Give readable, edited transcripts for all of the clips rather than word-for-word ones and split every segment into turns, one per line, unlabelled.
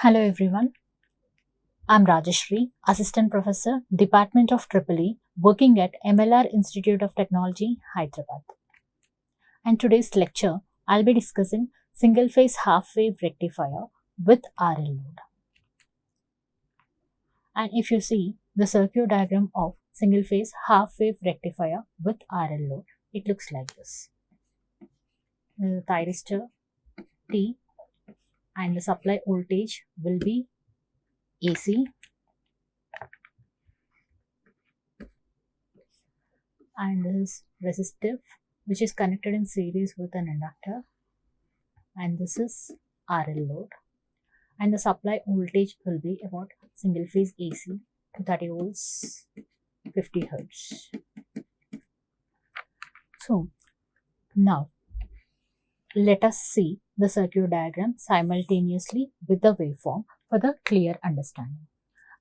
Hello everyone, I'm Rajasri, Assistant Professor, Department of EEE, working at MLR Institute of Technology, Hyderabad. And today's lecture, I'll be discussing single-phase half-wave rectifier with RL load. And if you see the circuit diagram of single-phase half-wave rectifier with RL load, it looks like this. The thyristor T and the supply voltage will be AC and this is resistive which is connected in series with an inductor, and this is RL load, and the supply voltage will be about single phase AC to 30 volts 50 Hz. So now let us see the circuit diagram simultaneously with the waveform for the clear understanding.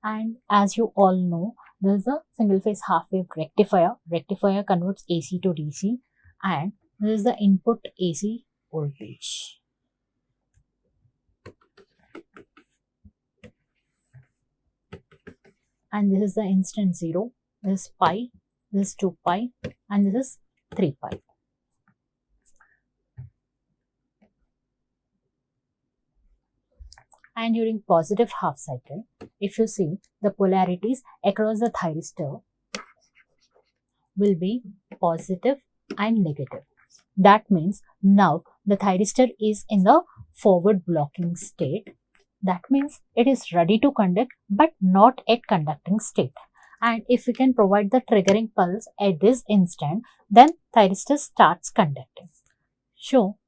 And as you all know, there is a single phase half wave rectifier. Rectifier converts AC to DC, and this is the input AC voltage. And this is the instant 0, this is pi, this is 2 pi, and this is 3 pi. And during positive half cycle, if you see the polarities across the thyristor will be positive and negative. That means now the thyristor is in the forward blocking state. That means it is ready to conduct but not at conducting state. And if we can provide the triggering pulse at this instant, then thyristor starts conducting. So,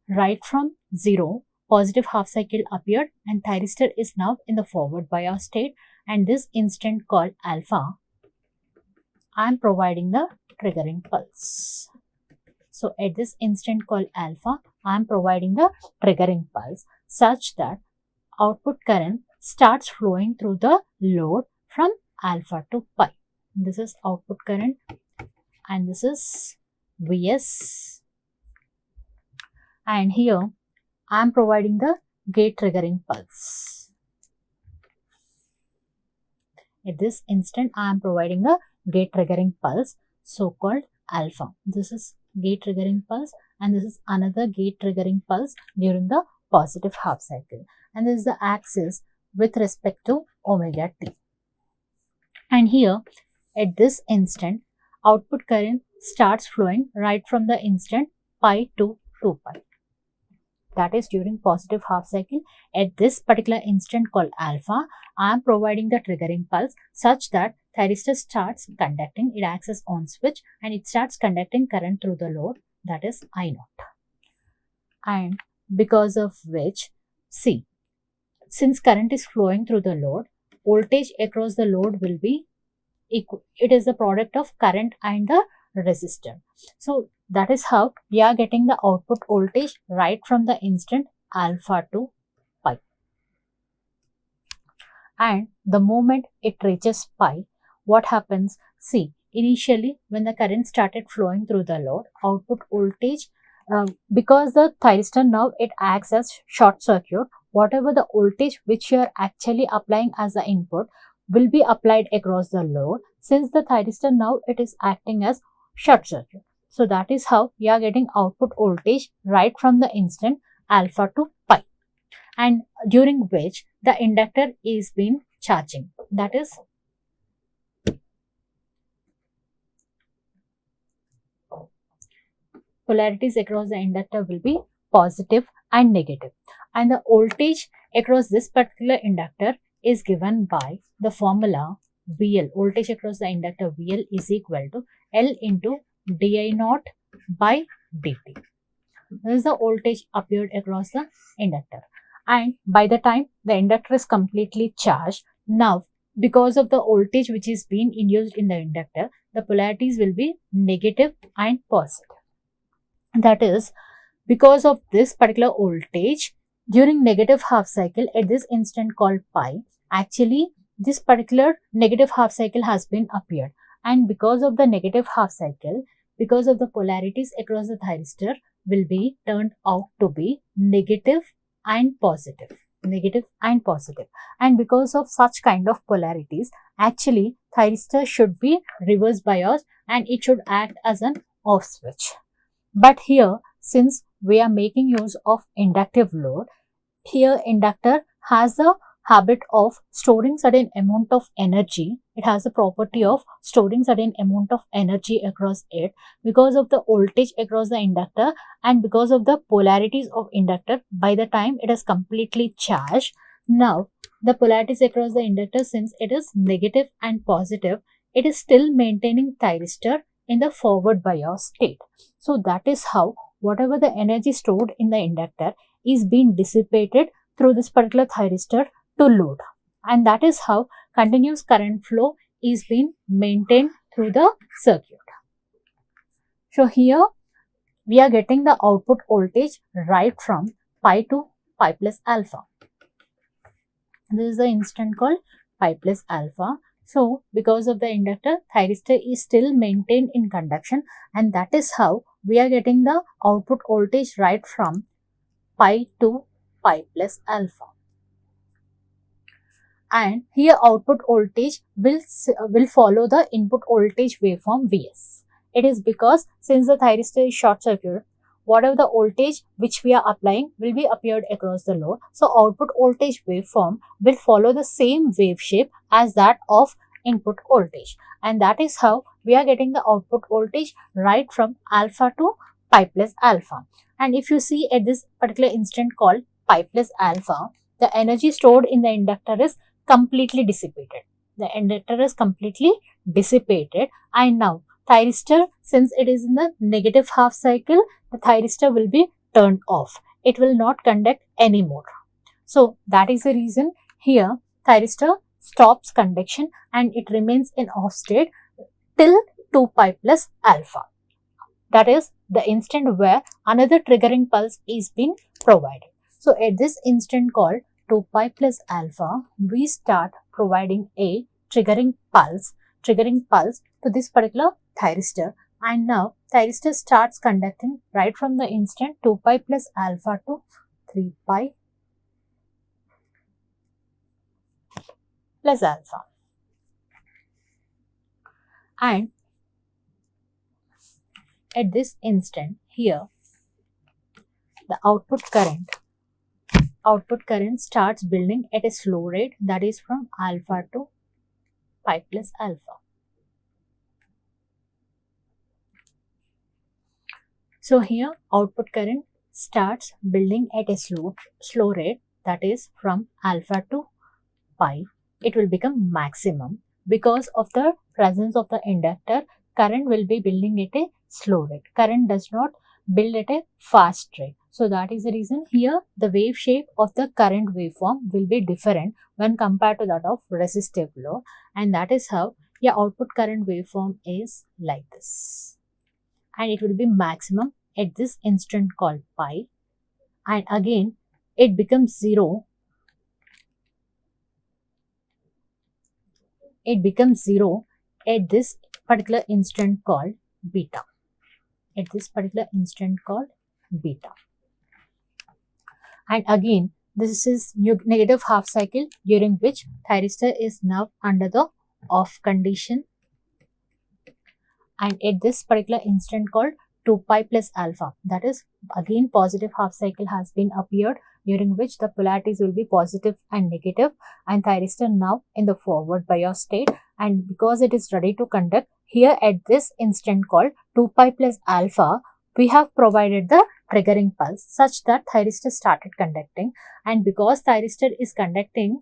right from 0, positive half cycle appeared and thyristor is now in the forward bias state, and this instant called alpha, I am providing the triggering pulse. So at this instant called alpha, I am providing the triggering pulse such that output current starts flowing through the load from alpha to pi. This is output current and this is Vs, and here I am providing the gate triggering pulse. At this instant, I am providing the gate triggering pulse, so-called alpha. This is gate triggering pulse, and this is another gate triggering pulse during the positive half cycle. And this is the axis with respect to omega t. And here, at this instant, output current starts flowing right from the instant pi to 2 pi. That is during positive half cycle. At this particular instant called alpha, I am providing the triggering pulse such that thyristor starts conducting. It acts as on switch and it starts conducting current through the load, that is I0. And because of which, see, since current is flowing through the load, voltage across the load will be equal. It is the product of current and the resistor. So that is how we are getting the output voltage right from the instant alpha to pi. And the moment it reaches pi, what happens? See, initially when the current started flowing through the load, output voltage, because the thyristor now it acts as short circuit, whatever the voltage which you are actually applying as the input will be applied across the load, since the thyristor now it is acting as short circuit. So that is how we are getting output voltage right from the instant alpha to pi, and during which the inductor is been charging. That is polarities across the inductor will be positive and negative, and the voltage across this particular inductor is given by the formula VL. Voltage across the inductor VL is equal to L into di0 by dt. This is the voltage appeared across the inductor, and by the time the inductor is completely charged, now because of the voltage which is being induced in the inductor, the polarities will be negative and positive. That is, because of this particular voltage during negative half cycle at this instant called pi, actually this particular negative half cycle has been appeared, and because of the negative half cycle, because of the polarities across the thyristor will be turned out to be negative and positive. negative and positive. And because of such kind of polarities, actually thyristor should be reverse biased and it should act as an off switch. But here, since we are making use of inductive load, here inductor has the habit of storing certain amount of energy. It has the property of storing certain amount of energy across it because of the voltage across the inductor and because of the polarities of inductor by the time it is completely charged. Now, the polarities across the inductor, since it is negative and positive, it is still maintaining thyristor in the forward bias state. So that is how whatever the energy stored in the inductor is being dissipated through this particular thyristor to load, and that is how continuous current flow is being maintained through the circuit. So here we are getting the output voltage right from pi to pi plus alpha. This is the instant called pi plus alpha. So because of the inductor, thyristor is still maintained in conduction, and that is how we are getting the output voltage right from pi to pi plus alpha. And here output voltage will follow the input voltage waveform Vs. It is because since the thyristor is short circuit, whatever the voltage which we are applying will be appeared across the load. So output voltage waveform will follow the same wave shape as that of input voltage, and that is how we are getting the output voltage right from alpha to pi plus alpha. And if you see at this particular instant called pi plus alpha, the energy stored in the inductor is completely dissipated. The inductor is completely dissipated, and now thyristor, since it is in the negative half cycle, the thyristor will be turned off. It will not conduct anymore. So that is the reason here thyristor stops conduction and it remains in off state till 2 pi plus alpha. That is the instant where another triggering pulse is being provided. So at this instant called 2 pi plus alpha, we start providing a triggering pulse to this particular thyristor, and now thyristor starts conducting right from the instant 2 pi plus alpha to 3 pi plus alpha. And at this instant here, the output current starts building at a slow rate, that is from alpha to pi plus alpha. So here output current starts building at a slow rate, that is from alpha to pi. It will become maximum because of the presence of the inductor. Current will be building at a slow rate. Current does not build at a fast rate. So that is the reason here the wave shape of the current waveform will be different when compared to that of resistive load, and that is how your output current waveform is like this. And it will be maximum at this instant called pi, and again it becomes zero. It becomes zero at this particular instant called beta. At this particular instant called beta. And again, this is negative half cycle during which thyristor is now under the off condition. And at this particular instant called 2 pi plus alpha, that is again positive half cycle has been appeared, during which the polarities will be positive and negative, and thyristor now in the forward bias state, and because it is ready to conduct, here at this instant called 2 pi plus alpha, we have provided the triggering pulse such that thyristor started conducting, and because thyristor is conducting,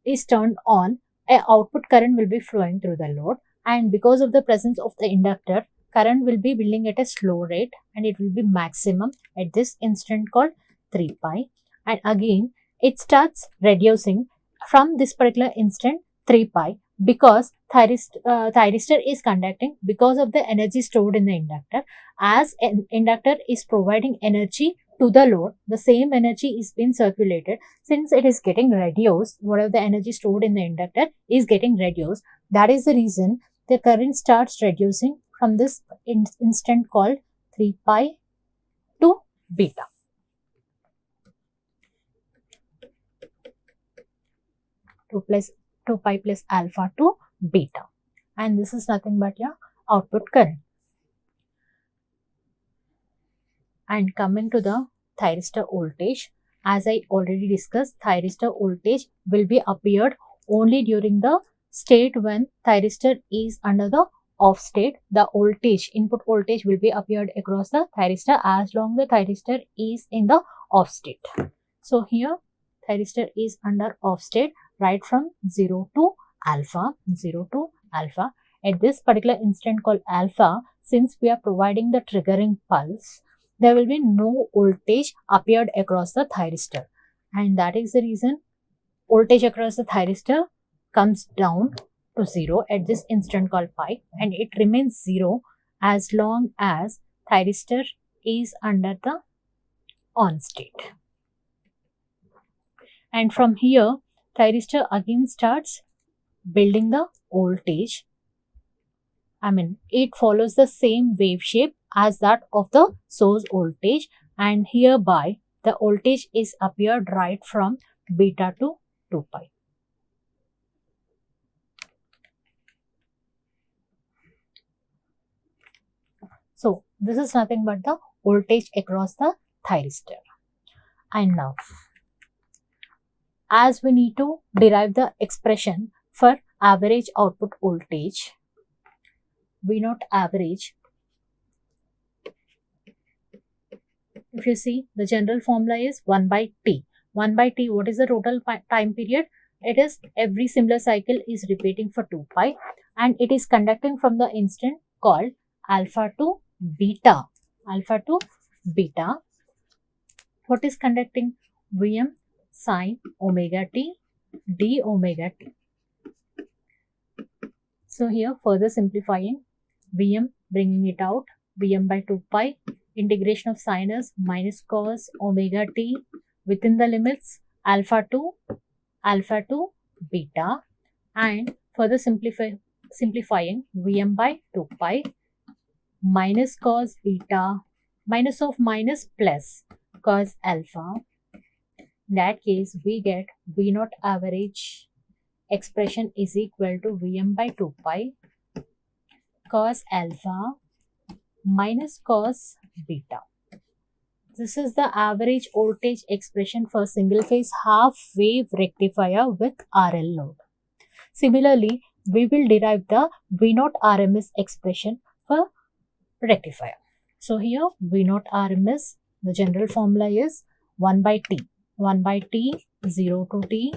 is turned on, a output current will be flowing through the load, and because of the presence of the inductor, current will be building at a slow rate and it will be maximum at this instant called 3 pi, and again it starts reducing from this particular instant 3 pi because thyristor is conducting because of the energy stored in the inductor. As an inductor is providing energy to the load, the same energy is being circulated. Since it is getting reduced, whatever the energy stored in the inductor is getting reduced, that is the reason the current starts reducing from this instant called 3 pi to beta. 2 pi plus alpha to beta. And this is nothing but your output current. And coming to the thyristor voltage, as I already discussed, thyristor voltage will be appeared only during the state when thyristor is under the off state. The voltage, input voltage will be appeared across the thyristor as long the thyristor is in the off state. So here thyristor is under off state right from 0 to alpha, 0 to alpha. At this particular instant called alpha, since we are providing the triggering pulse, there will be no voltage appeared across the thyristor, and that is the reason voltage across the thyristor comes down to 0 at this instant called pi, and it remains 0 as long as thyristor is under the on state. And from here thyristor again starts building the voltage. It follows the same wave shape as that of the source voltage, and hereby the voltage is appeared right from beta to 2 pi. So this is nothing but the voltage across the thyristor. And now, as we need to derive the expression for average output voltage, V0 average, if you see, the general formula is 1 by T. 1 by T, what is the total time period? It is every similar cycle is repeating for 2 pi, and it is conducting from the instant called alpha to beta. Alpha to beta. What is conducting? Vm sine omega t d omega t. So here further simplifying, Vm bringing it out, Vm by 2 pi, integration of sinus minus cos omega t within the limits alpha to beta, and further simplifying Vm by 2 pi minus cos beta, minus of minus plus cos alpha. In that case we get V0 average expression is equal to Vm by 2 pi cos alpha minus cos beta. This is the average voltage expression for single phase half wave rectifier with RL load. Similarly, we will derive the V0 RMS expression for rectifier. So here V0 RMS, the general formula is 1 by T. 1 by T, 0 to T,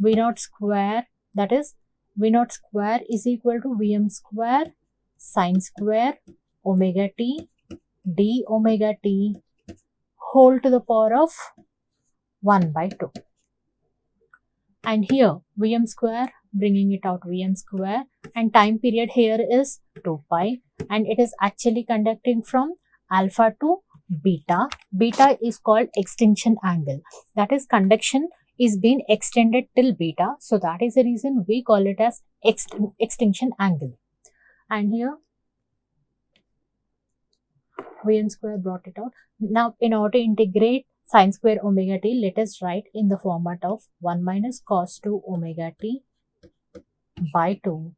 V0 square, that is V0 square is equal to Vm square sine square omega t d omega t whole to the power of 1 by 2. And here Vm square, bringing it out, Vm square, and time period here is 2 pi, and it is actually conducting from alpha to beta. Beta is called extinction angle, that is conduction is being extended till beta, so that is the reason we call it as extinction angle. And here Vm square brought it out. Now in order to integrate sine square omega t, let us write in the format of 1 minus cos 2 omega t by 2,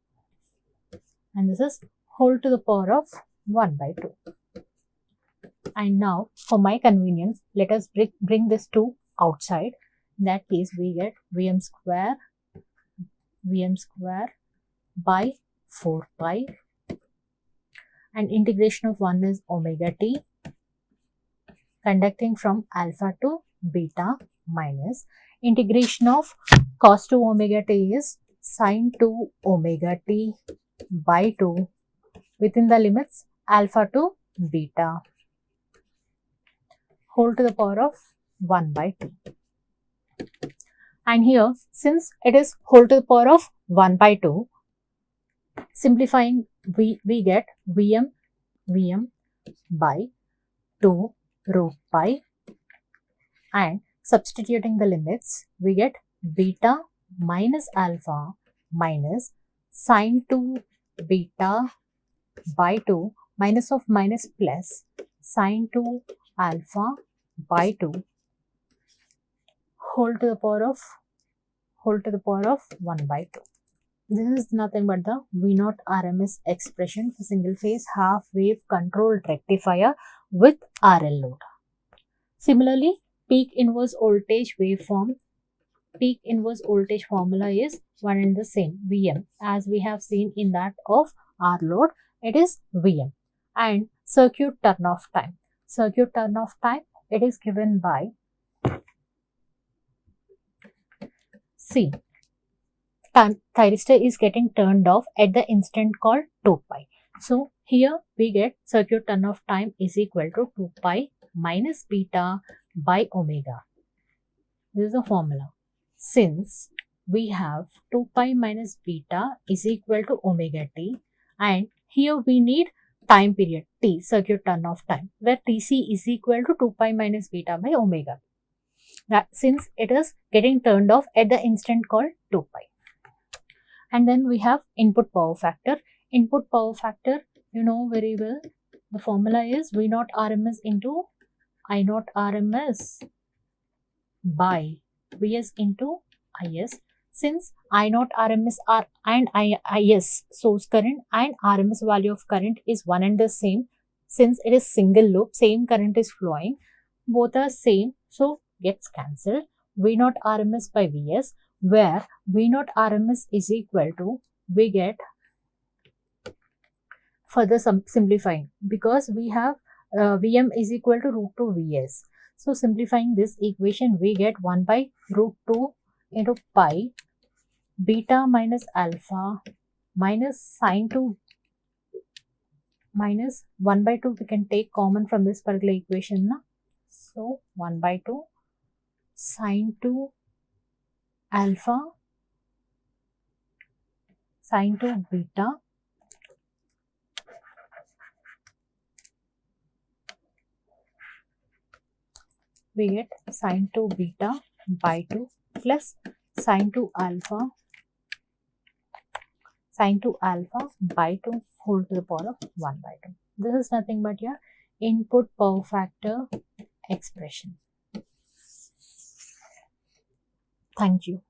and this is whole to the power of 1 by 2. And now for my convenience, let us bring this 2 outside. In that case we get Vm square by 4 pi, and integration of 1 is omega t conducting from alpha to beta minus integration of cos 2 omega t is sine 2 omega t by 2 within the limits alpha to beta whole to the power of 1 by 2. And here, since it is whole to the power of 1 by 2, simplifying we get Vm by 2 root pi, and substituting the limits we get beta minus alpha minus sine 2 beta by 2 minus of minus plus sine 2 alpha by 2 whole to the power whole to the power of 1 by 2. This is nothing but the V0 RMS expression for single phase half wave controlled rectifier with RL load. Similarly, peak inverse voltage waveform, peak inverse voltage formula is one and the same, Vm, as we have seen in that of R load, it is Vm. And circuit turn-off time. Circuit turn-off time, it is given by C. Thyristor is getting turned off at the instant called 2 pi. So here we get circuit turn-off time is equal to 2 pi minus beta by omega. This is the formula. Since we have 2 pi minus beta is equal to omega t, and here we need time period t, circuit turn-off time, where Tc is equal to 2 pi minus beta by omega. That since it is getting turned off at the instant called 2 pi. And then we have input power factor. Input power factor, you know very well, the formula is V0 RMS into I0 RMS by Vs into Is. Since I0 RMS and Is, source current, and RMS value of current is one and the same, since it is single loop, same current is flowing, both are same, so gets cancelled. V0 RMS by Vs, where V0 RMS is equal to, we get, further simplifying, because we have Vm is equal to root 2 Vs. So simplifying this equation, we get 1 by root 2 into pi beta minus alpha minus sine 2 minus 1 by 2 we can take common from this particular equation. Na? So 1 by 2 sine 2 alpha sine 2 beta we get sine 2 beta by 2 plus sine 2 alpha by 2 whole to the power of 1 by 2. This is nothing but your input power factor expression. Thank you.